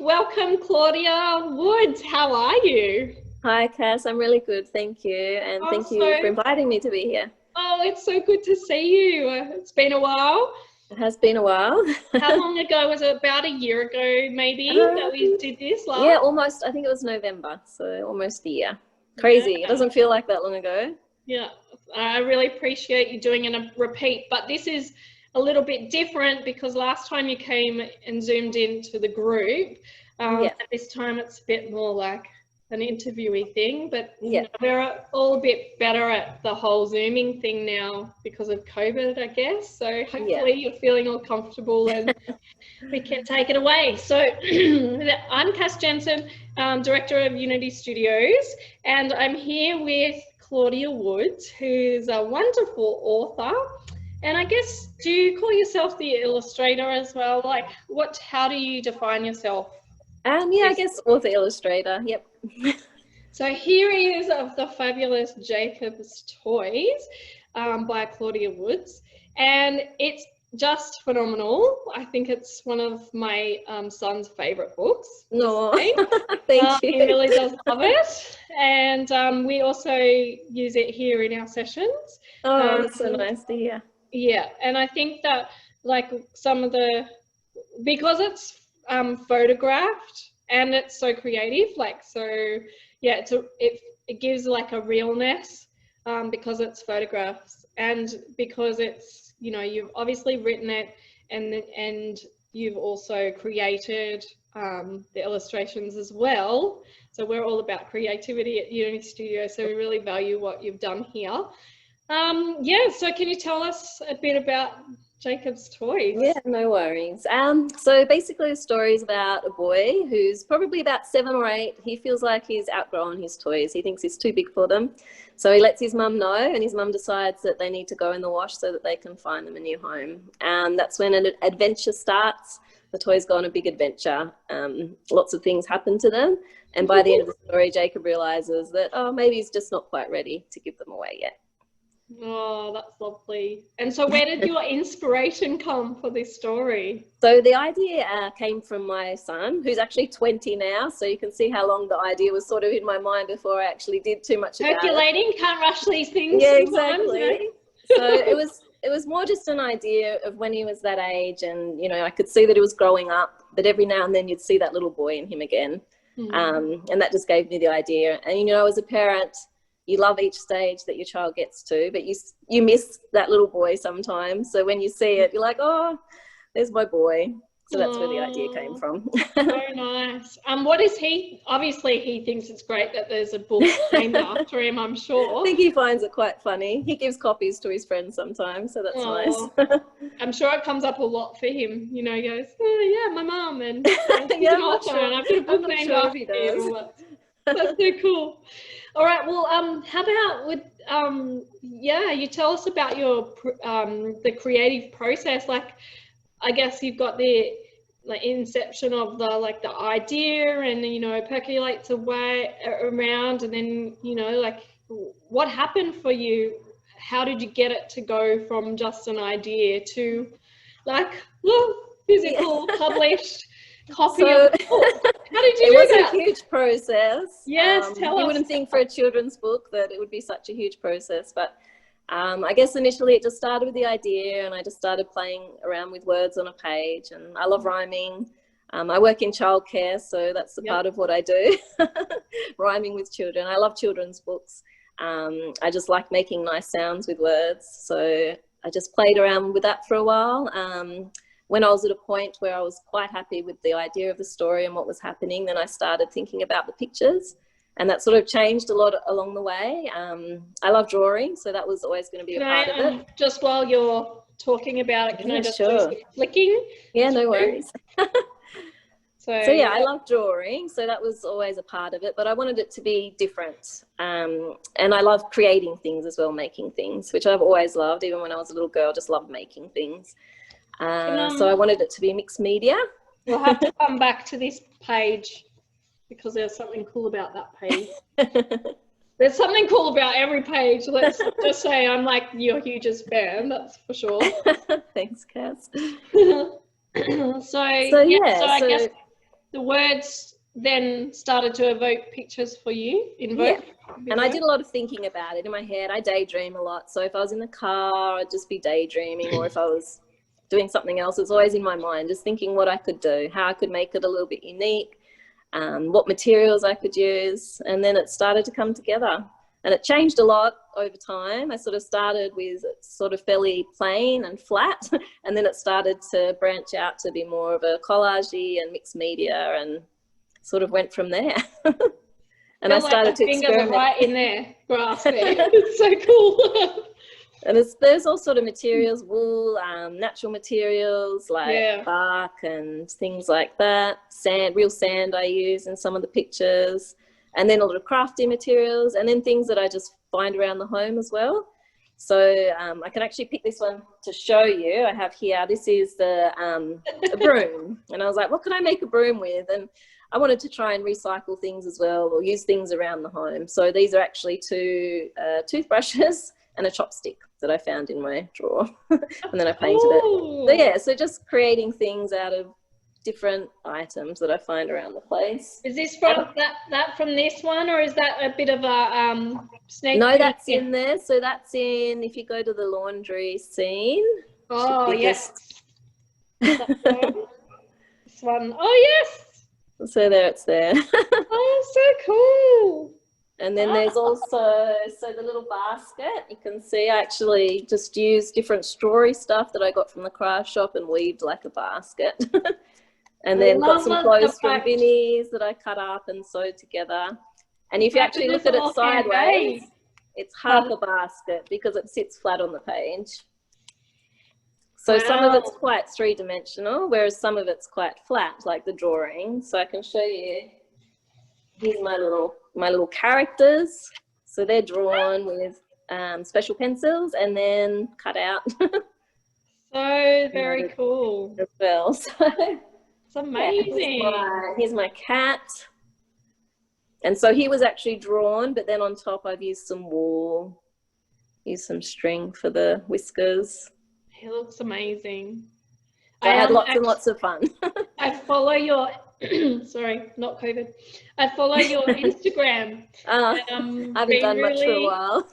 welcome Claudia Woods. How are you? Hi, Cass. I'm really good, thank you. And thank you for inviting me to be here. Oh, it's so good to see you. It's been a while. It has been a while. How long ago was it? About a year ago, maybe, that we did this last? Yeah, almost. I think it was November, so almost a year. Crazy. Yeah. It doesn't feel like that long ago. Yeah, I really appreciate you doing a repeat, but this is a little bit different because last time you came and zoomed into the group, at this time it's a bit more like an interviewee thing, but you know, we're all a bit better at the whole Zooming thing now because of COVID, I guess. So hopefully you're feeling all comfortable and we can take it away. So I'm Cass Jensen, Director of Unity Studios, and I'm here with Claudia Woods, who's a wonderful author. And I guess, do you call yourself the illustrator as well? Like, how do you define yourself? Yeah, I guess author illustrator. Yep. So here is of the fabulous Jacob's Toys by Claudia Woods, and it's just phenomenal. I think it's one of my son's favorite books. No, thank you. He really does love it, and we also use it here in our sessions. Oh, that's so nice to hear. Yeah, and I think that like because it's photographed and it's so creative, like, so yeah, it gives like a realness because it's photographs and because it's, you know, you've obviously written it and you've also created the illustrations as well. So we're all about creativity at Unity Studio, so we really value what you've done here. Yeah, so can you tell us a bit about Jacob's Toys? Yeah, no worries. So basically the story is about a boy who's probably about 7 or 8. He feels like he's outgrown his toys. He thinks he's too big for them. So he lets his mum know, and his mum decides that they need to go in the wash so that they can find them a new home. And that's when an adventure starts. The toys go on a big adventure. Lots of things happen to them. And by the end of the story, Jacob realizes that, oh, maybe he's just not quite ready to give them away yet. Oh, that's lovely. And so where did your inspiration come for this story? So the idea came from my son, who's actually 20 now. So you can see how long the idea was sort of in my mind before I actually did too much about it. Percolating, can't rush these things. Yeah, exactly. So it was more just an idea of when he was that age, and, you know, I could see that he was growing up, but every now and then you'd see that little boy in him again. And that just gave me the idea. And, you know, as a parent, you love each stage that your child gets to, but you miss that little boy sometimes. So when you see it, you're like, oh, there's my boy. So that's where the idea came from. Very nice. What is he? Obviously, he thinks it's great that there's a book named after him, I'm sure. I think he finds it quite funny. He gives copies to his friends sometimes, so that's nice. I'm sure it comes up a lot for him. You know, he goes, oh, yeah, my mum, and he's an author, and I've got a book named after him. That's so cool. All right. Well, how about you tell us about your the creative process. Like, I guess you've got the inception of the idea, and you know, percolates away around, and then, you know, like, what happened for you? How did you get it to go from just an idea to like physical published copy of the book? How did you do that? It was a huge process. Yes, tell us. You wouldn't think for a children's book that it would be such a huge process, but I guess initially it just started with the idea, and I just started playing around with words on a page, and I love rhyming. I work in childcare, so that's the part of what I do, rhyming with children. I love children's books. I just like making nice sounds with words, so I just played around with that for a while. When I was at a point where I was quite happy with the idea of the story and what was happening, then I started thinking about the pictures, and that sort of changed a lot along the way. I love drawing, so that was always going to be a part of it. Just while you're talking about it, can I just do some flicking? Yeah, no worries. So yeah, I love drawing, so that was always a part of it, but I wanted it to be different. And I love creating things as well, making things, which I've always loved. Even when I was a little girl, just loved making things. So I wanted it to be mixed media. We'll have to come back to this page because there's something cool about that page. There's something cool about every page. Let's just say I'm like your hugest fan, that's for sure. Thanks, Cass. So I guess the words then started to evoke pictures for you. Yeah, and I did a lot of thinking about it in my head. I daydream a lot. So if I was in the car, I'd just be daydreaming, or if I was doing something else, it's always in my mind, just thinking what I could do, how I could make it a little bit unique, what materials I could use, and then it started to come together. And it changed a lot over time. I sort of started with sort of fairly plain and flat, and then it started to branch out to be more of a collage-y and mixed media, and sort of went from there. And I started to experiment. Right in there, grasp there. It's so cool. And there's all sort of materials, wool, natural materials like bark and things like that. Sand, real sand I use in some of the pictures. And then a lot of crafty materials, and then things that I just find around the home as well. So I can actually pick this one to show you. I have here, this is the a broom. And I was like, what can I make a broom with? And I wanted to try and recycle things as well, or use things around the home. So these are actually 2 toothbrushes and a chopstick that I found in my drawer. And then I painted it. So yeah, so just creating things out of different items that I find around the place. Is this from that from this one, or is that a bit of a snake? No, that's in there. So that's in, if you go to the laundry scene. Oh yes. This one. Oh yes. So there, it's there. Oh, so cool. And then there's also, so the little basket, you can see I actually just used different strawy stuff that I got from the craft shop and weaved like a basket. And then got some clothes from Vinnie's that I cut up and sewed together. And if you actually look at it sideways, it's half a basket because it sits flat on the page. So some of it's quite 3-dimensional, whereas some of it's quite flat, like the drawing. So I can show you, here's my little characters. So they're drawn with special pencils and then cut out. So very cool. As well. So it's amazing. Yeah, here's my cat. And so he was actually drawn, but then on top I've used some wool, used some string for the whiskers. He looks amazing. I had lots and lots of fun. I follow your, sorry, not COVID. I follow your Instagram. I haven't done much for a while.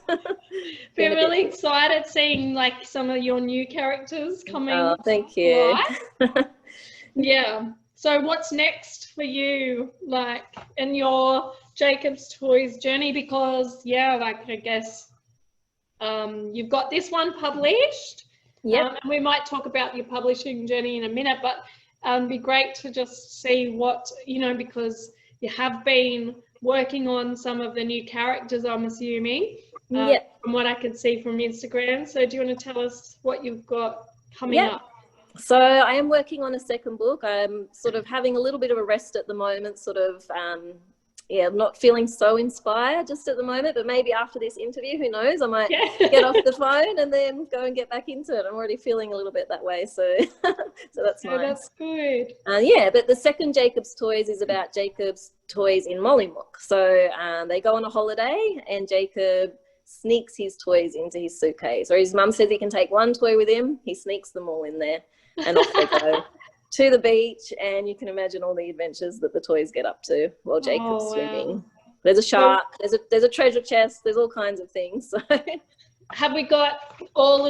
Been really excited seeing like some of your new characters coming. Oh, thank you. Yeah. So what's next for you, like in your Jacob's Toys journey? Because like I guess you've got this one published. Yeah. And we might talk about your publishing journey in a minute, but it'd be great to just see what, because you have been working on some of the new characters, I'm assuming, from what I can see from Instagram. So do you want to tell us what you've got coming up? So I am working on a second book. I'm sort of having a little bit of a rest at the moment, sort of, I'm not feeling so inspired just at the moment, but maybe after this interview, who knows, I might get off the phone and then go and get back into it. I'm already feeling a little bit that way, so so that's nice. That's good. But the second Jacob's Toys is about Jacob's toys in Mollymook. So they go on a holiday and Jacob sneaks his toys into his suitcase, or his mum says he can take one toy with him, he sneaks them all in there and off they go to the beach, and you can imagine all the adventures that the toys get up to while Jacob's swimming. There's a shark, there's a treasure chest, there's all kinds of things. So have we got all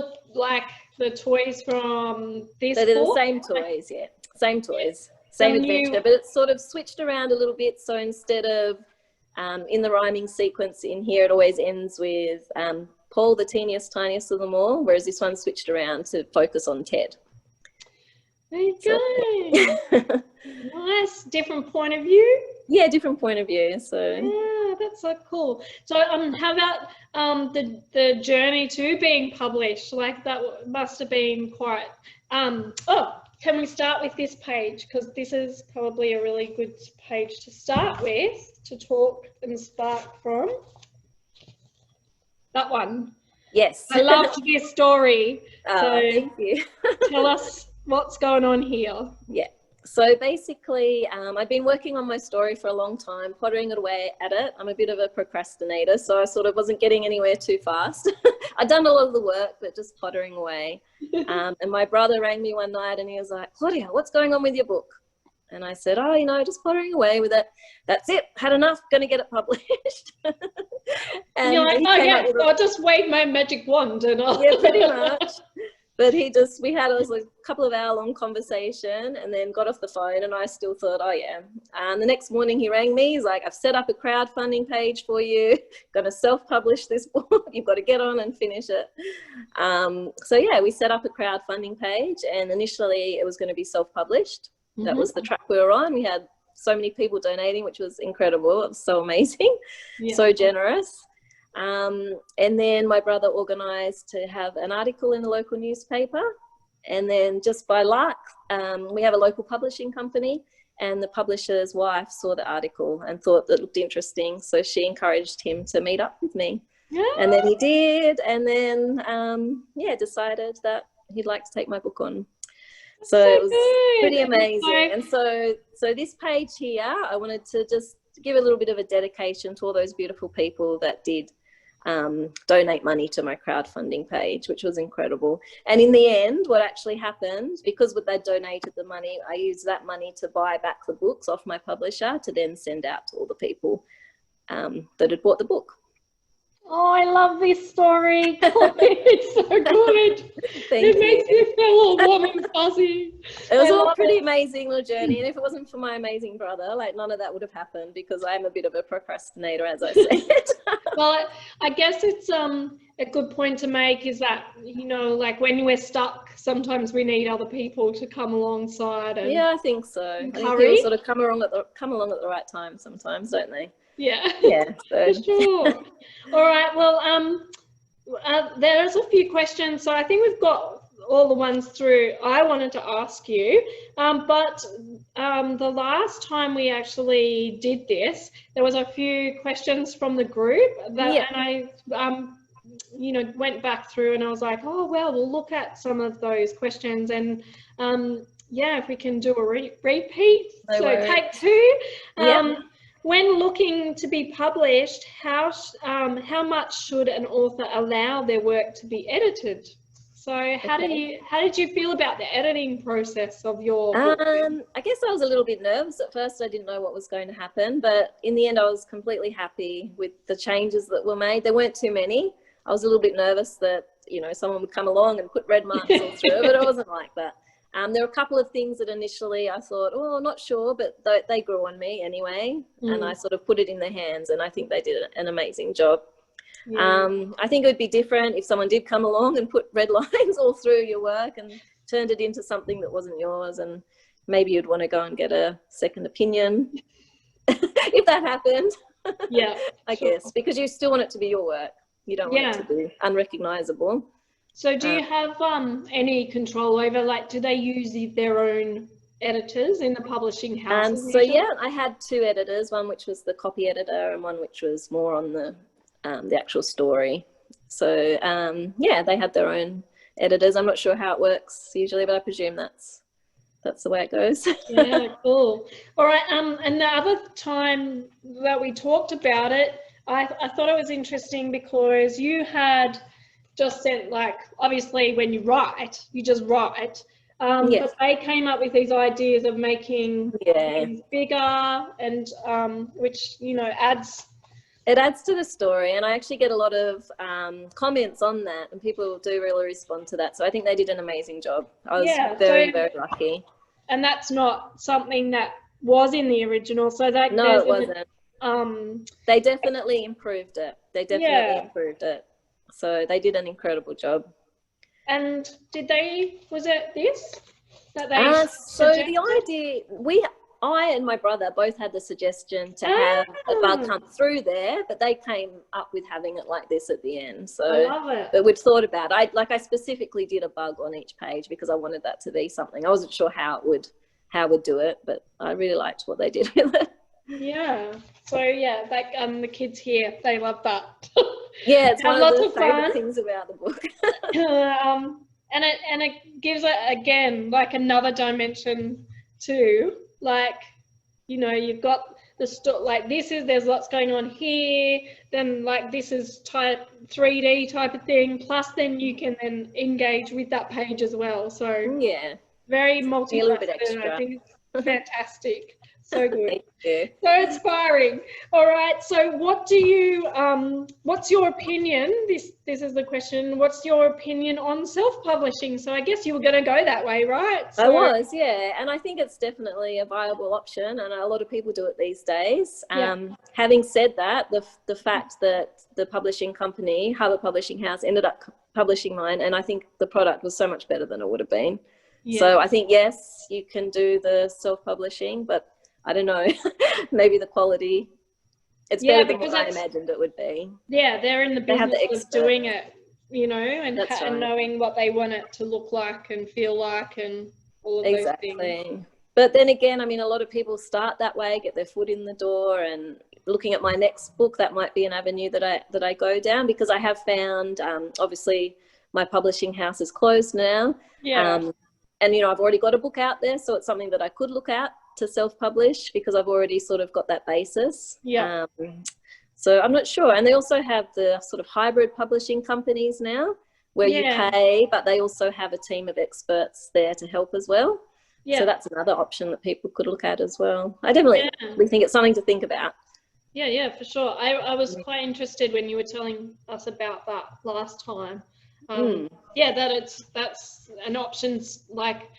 the toys from this book? So they're the same toys, same toys, same adventure, but it's sort of switched around a little bit. So instead of in the rhyming sequence in here, it always ends with Paul, the teeniest, tiniest of them all, whereas this one switched around to focus on Ted. There you go. Nice, different point of view. Yeah, different point of view. So yeah, that's so cool. So how about the journey to being published? Like that must have been quite. Can we start with this page? Because this is probably a really good page to start with to talk and spark from. That one. Yes. I loved this story. So thank you. Tell us what's going on here. Yeah. So basically, I've been working on my story for a long time, pottering away at it. I'm a bit of a procrastinator, so I sort of wasn't getting anywhere too fast. I'd done a lot of the work, but just pottering away. And my brother rang me one night and he was like, Claudia, what's going on with your book? And I said, oh, you know, just pottering away with it. That's it. Had enough. Going to get it published. And you're like, oh yeah, I'll just wave my magic wand and I'll... Yeah, pretty much. But we had a couple of hour long conversation and then got off the phone, and I still thought, oh yeah. And the next morning he rang me. He's like, I've set up a crowdfunding page for you. Going to self-publish this book. You've got to get on and finish it. So yeah, we set up a crowdfunding page, and initially it was going to be self-published. That was the track we were on. We had so many people donating, which was incredible. It was so amazing, so generous. And then my brother organised to have an article in the local newspaper. And then just by luck, we have a local publishing company, and the publisher's wife saw the article and thought that looked interesting. So she encouraged him to meet up with me. Yeah. And then he did. And then, decided that he'd like to take my book on. So it was pretty amazing. And so this page here, I wanted to just give a little bit of a dedication to all those beautiful people that did donate money to my crowdfunding page, which was incredible. And in the end, what actually happened, because they donated the money, I used that money to buy back the books off my publisher to then send out to all the people that had bought the book. Oh, I love this story. It's so good. It makes me feel all warm and fuzzy. It was all pretty amazing little journey. And if it wasn't for my amazing brother, like none of that would have happened, because I'm a bit of a procrastinator, as I said. Well, I guess it's a good point to make is that, you know, like when we're stuck, sometimes we need other people to come alongside. And yeah, I think so. I think people sort of come along at the right time sometimes, don't they? Yeah. Yeah. So. For sure. All right. Well, there's a few questions. So I think we've got all the ones through I wanted to ask you. But the last time we actually did this, there was a few questions from the group and I, went back through and I was like, oh, well, we'll look at some of those questions and, if we can do a repeat. Take two. When looking to be published, how much should an author allow their work to be edited? So how did you feel about the editing process of your book? I guess I was a little bit nervous at first. I didn't know what was going to happen, but in the end I was completely happy with the changes that were made. There weren't too many. I was a little bit nervous that, you know, someone would come along and put red marks all through, but it wasn't like that. There were a couple of things that initially I thought, oh, not sure, but they grew on me anyway. And I sort of put it in their hands, and I think they did an amazing job. Yeah. I think it would be different if someone did come along and put red lines all through your work and turned it into something that wasn't yours, and maybe you'd want to go and get a second opinion if that happened. Yeah, I guess, because you still want it to be your work. You don't want it to be unrecognizable. So do you have any control over, like, do they use their own editors in the publishing house? So yeah, I had two editors, one which was the copy editor and one which was more on the actual story. So they had their own editors. I'm not sure how it works usually, but I presume that's the way it goes. Yeah, cool. All right, and the other time that we talked about it, I thought it was interesting because you had just sent, like, obviously when you write, you just write. But they came up with these ideas of making things bigger and which, you know, adds to the story. And I actually get a lot of comments on that, and people do really respond to that. So I think they did an amazing job. I was very lucky. And that's not something that was in the original. So that no, it wasn't. They definitely improved it. Improved it. So they did an incredible job. And was it this that they so the idea, I and my brother both had the suggestion to have a bug come through there, but they came up with having it like this at the end. So I love it. But we'd thought about it. I specifically did a bug on each page because I wanted that to be something. I wasn't sure how we'd do it, but I really liked what they did with it. Yeah. So yeah, like the kids here, they love that. Yeah, it's one of the favorite things about the book. And it gives it again like another dimension too. Like, you know, you've got the like there's lots going on here. Then like this is type 3D type of thing. Plus, then you can then engage with that page as well. So yeah, very multifaceted. A little bit extra. I think Fantastic. So good. Thank you. So inspiring. All right. So what do you, what's your opinion? This is the question. What's your opinion on self-publishing? So I guess you were going to go that way, right? So, I was, yeah. And I think it's definitely a viable option, and a lot of people do it these days. Having said that, the fact that the publishing company, Harbour Publishing House, ended up publishing mine, and I think the product was so much better than it would have been. Yeah. So I think, yes, you can do the self-publishing, but I don't know, maybe the quality, it's better than what I imagined it would be. Yeah, they're in the business of doing it, you know, and knowing what they want it to look like and feel like and all of those things. But then again, I mean, a lot of people start that way, get their foot in the door, and looking at my next book, that might be an avenue that I go down, because I have found, obviously, my publishing house is closed now. Yeah. And, you know, I've already got a book out there, so it's something that I could look at to self-publish, because I've already sort of got that basis. Yeah. So I'm not sure. And they also have the sort of hybrid publishing companies now, where you pay, but they also have a team of experts there to help as well. Yeah. So that's another option that people could look at as well. I definitely think it's something to think about. Yeah, for sure. I was quite interested when you were telling us about that last time. Yeah, that's an option like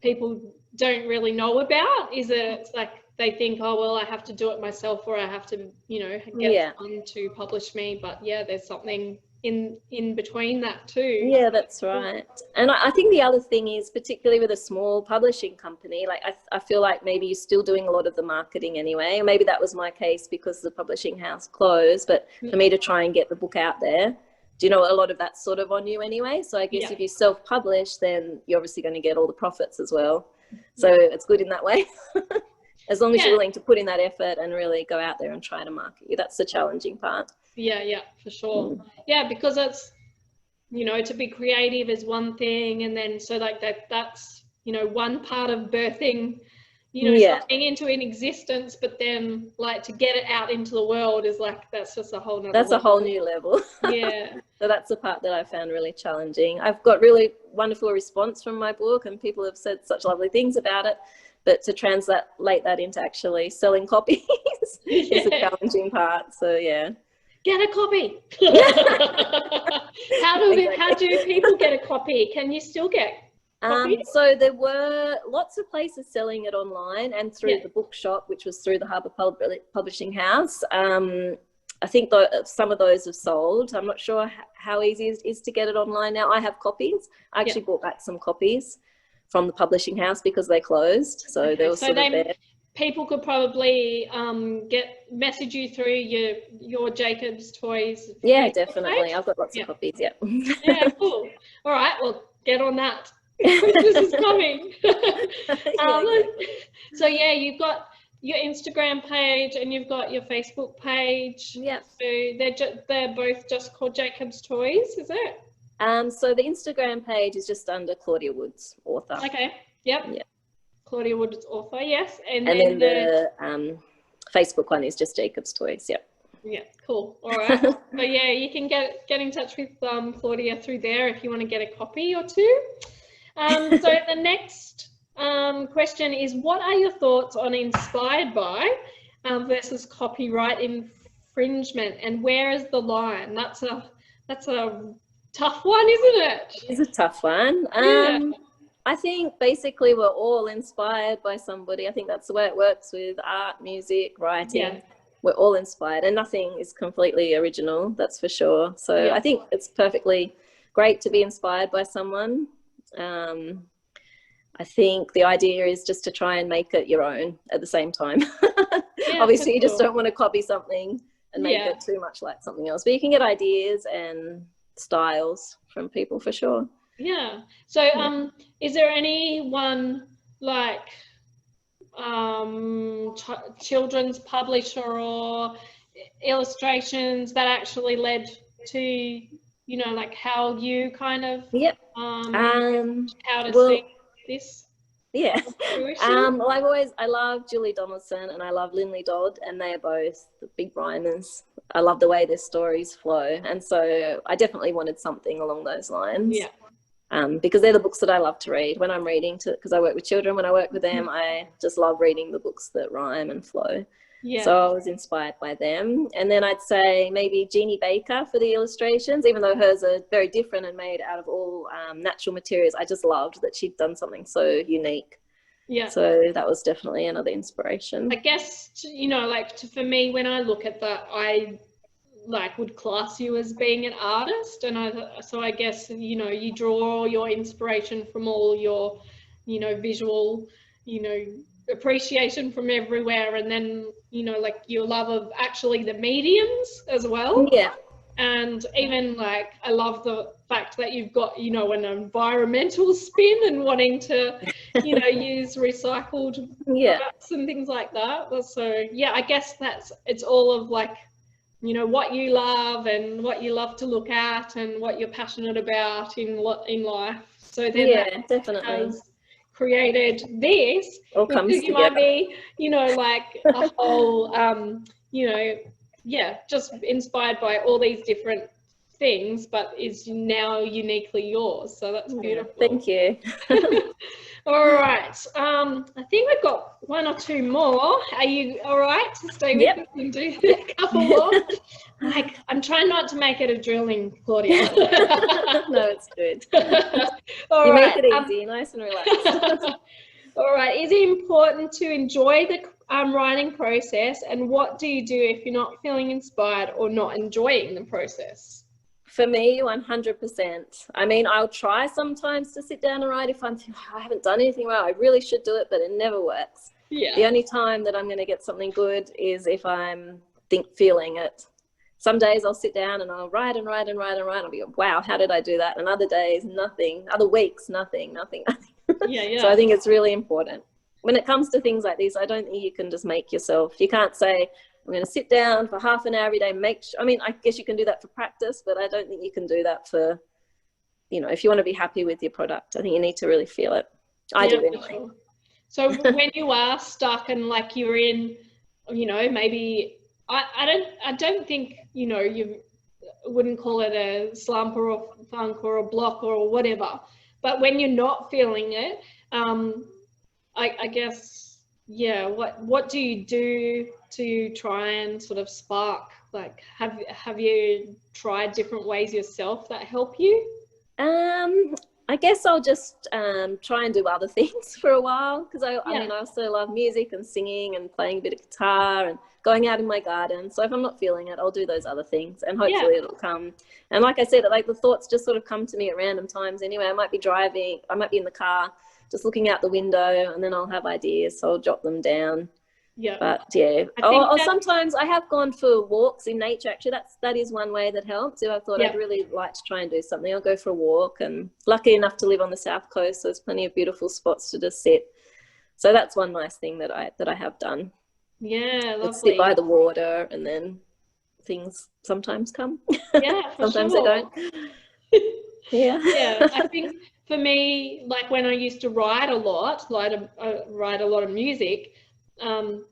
people don't really know about. Is it's like they think, oh well, I have to do it myself, or I have to, you know, get someone to publish me. But yeah, there's something in between that too. Yeah, that's right. And I think the other thing is, particularly with a small publishing company, like I feel like maybe you're still doing a lot of the marketing anyway. Maybe that was my case because the publishing house closed, but for me to try and get the book out there, do you know, a lot of that's sort of on you anyway. So I guess if you self-publish, then you're obviously going to get all the profits as well. So it's good in that way. As long as you're willing to put in that effort and really go out there and try to market you. That's the challenging part. Yeah, for sure. Yeah, because it's, you know, to be creative is one thing, and then so like that's, you know, one part of birthing, you know, something into an existence, but then like to get it out into the world is like, that's just a whole nother level. A whole new level. Yeah. So that's the part that I found really challenging. I've got really wonderful response from my book, and people have said such lovely things about it, but to translate that into actually selling copies is a challenging part. So yeah. Get a copy. How do people get a copy? Can you still get copies? So there were lots of places selling it online and through the bookshop, which was through the Harbour Publishing House. I think some of those have sold. I'm not sure how easy it is to get it online now. I have copies. I actually bought back some copies from the publishing house because they closed. So they were sort of there. People could probably message you through your Jacob's Toys. Yeah, definitely. Page. I've got lots of copies. Yeah. Yeah, cool. All right, well, get on that. Christmas is coming. So yeah, you've got your Instagram page and you've got your Facebook page. Yeah. So they're both just called Jacob's Toys, is it? So the Instagram page is just under Claudia Woods, author. Okay. Yep. Yeah. Claudia Woods, author, yes. And then the Facebook one is just Jacob's Toys, yep. Yeah, cool. All right. So yeah, you can get in touch with Claudia through there if you want to get a copy or two. So the next question is, what are your thoughts on inspired by versus copyright infringement, and where is the line? That's a tough one, isn't it? It is a tough one. I think basically we're all inspired by somebody. I think that's the way it works with art, music, writing. Yeah. We're all inspired, and nothing is completely original, that's for sure. So I think it's perfectly great to be inspired by someone. I think the idea is just to try and make it your own at the same time. Obviously, you just don't want to copy something and make it too much like something else. But you can get ideas and styles from people for sure. Yeah. So is there anyone like children's publisher or illustrations that actually led to, you know, like how you kind of how to see this? Yeah. Well, I love Julie Donaldson and I love Linley Dodd, and they are both the big rhymers. I love the way their stories flow, and so I definitely wanted something along those lines. because they're the books that I love to read when I'm reading, because I work with children. When I work with them, I just love reading the books that rhyme and flow. Yeah. So I was inspired by them. And then I'd say maybe Jeannie Baker for the illustrations, even though hers are very different and made out of all natural materials. I just loved that she'd done something so unique. Yeah. So that was definitely another inspiration. I guess, you know, like for me, when I look at that, I like would class you as being an artist, and so I guess, you know, you draw your inspiration from all your, you know, visual, you know, appreciation from everywhere, and then, you know, like your love of actually the mediums as well. Yeah. And even like I love the fact that you've got, you know, an environmental spin and wanting to, you know, use recycled products and things like that. So yeah, I guess it's all of like, you know, what you love and what you love to look at and what you're passionate about in life. So then that definitely has created this. All comes you together. Might be, you know, like a whole, you know, just inspired by all these different things, but is now uniquely yours. So that's beautiful. Thank you. All right. I think we've got one or two more. Are you all right to stay with us and do a couple more? Like, I'm trying not to make it a drilling, Claudia. No, it's good. All right. Make it easy, nice and relaxed. All right. Is it important to enjoy the writing process, and what do you do if you're not feeling inspired or not enjoying the process? For me, 100%. I mean, I'll try sometimes to sit down and write if I haven't done anything well. I really should do it, but it never works. Yeah. The only time that I'm going to get something good is if I'm feeling it. Some days I'll sit down and I'll write and write and write and write. I'll be, wow, how did I do that? And other days, nothing. Other weeks, nothing. Yeah. So I think it's really important. When it comes to things like this, I don't think you can just make yourself. You can't say, I'm going to sit down for half an hour every day, I mean, I guess you can do that for practice, but I don't think you can do that for, you know, if you want to be happy with your product. I think you need to really feel it. I do anyway. Sure. So when you are stuck and like you're in, you know, maybe, I don't think, you know, you wouldn't call it a slump or a funk or a block or whatever, but when you're not feeling it, I guess, yeah, what do you do to try and sort of spark, like, have you tried different ways yourself that help you? I guess I'll just try and do other things for a while, because I mean, I also love music and singing and playing a bit of guitar and going out in my garden. So if I'm not feeling it, I'll do those other things, and hopefully it'll come. And like I said, like the thoughts just sort of come to me at random times anyway. I might be driving, I might be in the car just looking out the window, and then I'll have ideas, so I'll jot them down. Yeah. But yeah, or sometimes I have gone for walks in nature. Actually, that is one way that helps. If I thought I'd really like to try and do something, I'll go for a walk. And lucky enough to live on the south coast, so there's plenty of beautiful spots to just sit. So that's one nice thing that I have done. Yeah, lovely. Just sit by the water, and then things sometimes come. Yeah, sometimes sure. they don't. Yeah, I think for me, like when I used to write a lot of music,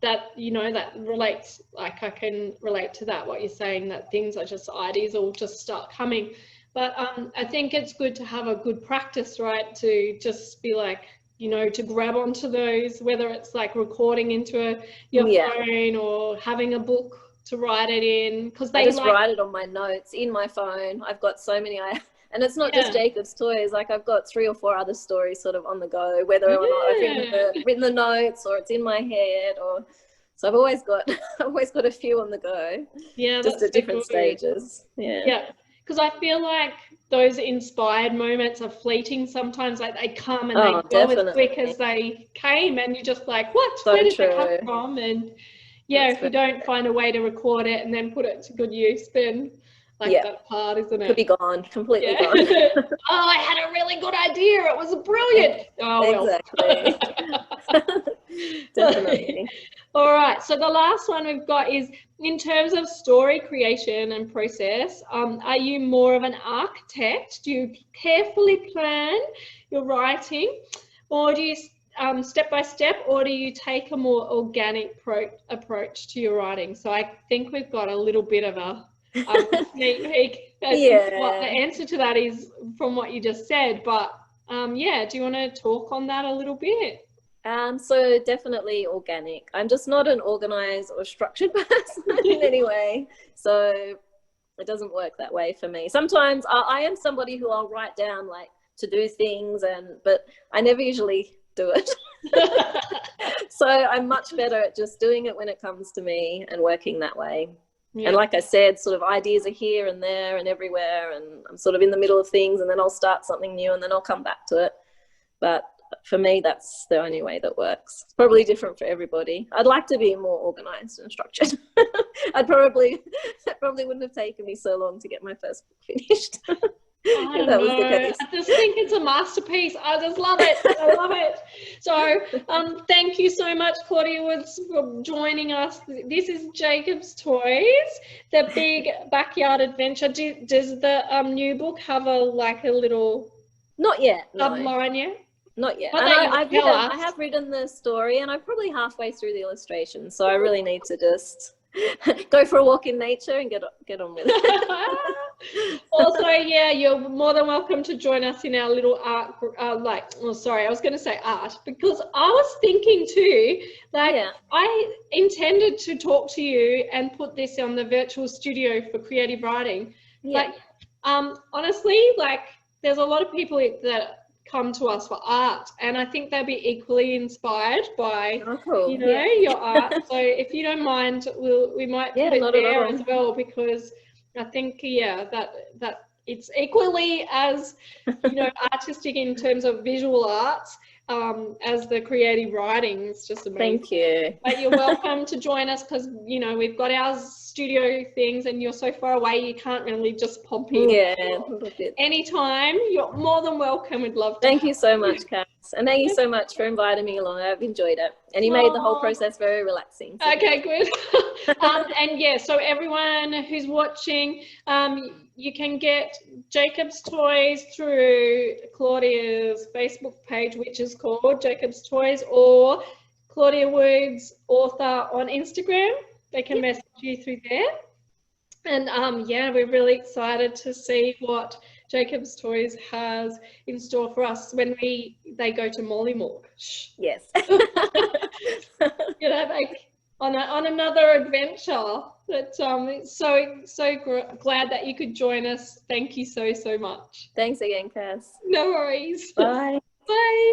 that, you know, that relates, like I can relate to that, what you're saying, that things are just ideas will just start coming. But I think it's good to have a good practice, right, to just be like, you know, to grab onto those, whether it's like recording into your phone or having a book to write it in, because I just write it on my notes in my phone. I've got so many, and it's not just Jacob's Toys. Like I've got 3 or 4 other stories sort of on the go, whether or not I've written the notes or it's in my head, or so I've always got a few on the go. Yeah, just at different stages. Yeah, because I feel like those inspired moments are fleeting sometimes. Like they come and they go as quick as they came, and you're just like, what? Where did they come from? And if you don't find a way to record it and then put it to good use, then that's hard, isn't it? Could be gone, completely gone. I had a really good idea. It was brilliant. Exactly. Definitely. All right. So the last one we've got is, in terms of story creation and process, are you more of an architect? Do you carefully plan your writing, or do you step by step, or do you take a more organic approach to your writing? So I think we've got a little bit of a a sneak peek at what the answer to that is from what you just said. But yeah, do you want to talk on that a little bit? So definitely organic. I'm just not an organized or structured person in any way. So it doesn't work that way for me. Sometimes I am somebody who I'll write down like to do things, but I never usually do it. So I'm much better at just doing it when it comes to me and working that way. Yeah. And like I said, sort of ideas are here and there and everywhere, and I'm sort of in the middle of things, and then I'll start something new and then I'll come back to it. But for me, that's the only way that works. It's probably different for everybody. I'd like to be more organized and structured. That probably wouldn't have taken me so long to get my first book finished. I don't know. I just think it's a masterpiece. I just love it. I love it. So thank you so much, Claudia Woods, for joining us. This is Jacob's Toys, the big backyard adventure. Does the new book have a little not yet subline yet? Not yet. And I have written the story, and I'm probably halfway through the illustration, so I really need to just go for a walk in nature and get on with it. Also, yeah, you're more than welcome to join us in our little art I was going to say art, because I was thinking too, I intended to talk to you and put this on the virtual studio for creative writing. But honestly, there's a lot of people that come to us for art, and I think they'll be equally inspired by your art. So if you don't mind, we might put it there as well, because I think that it's equally as artistic in terms of visual arts as the creative writing. It's just amazing. Thank you. But you're welcome to join us, because we've got our studio things, and you're so far away you can't really just pop in. Yeah, anytime. You're more than welcome. We'd love to. Thank you so much, Cass, and thank you so much for inviting me along. I've enjoyed it, and you made the whole process very relaxing. So. Okay, good. And yeah, so everyone who's watching, you can get Jacob's Toys through Claudia's Facebook page, which is called Jacob's Toys, or Claudia Woods author on Instagram. They can message you through there. And yeah, we're really excited to see what Jacob's Toys has in store for us when they go to Mollymook. Yes. On another adventure. But so glad that you could join us. Thank you so much. Thanks again, Cass. No worries. Bye. Bye.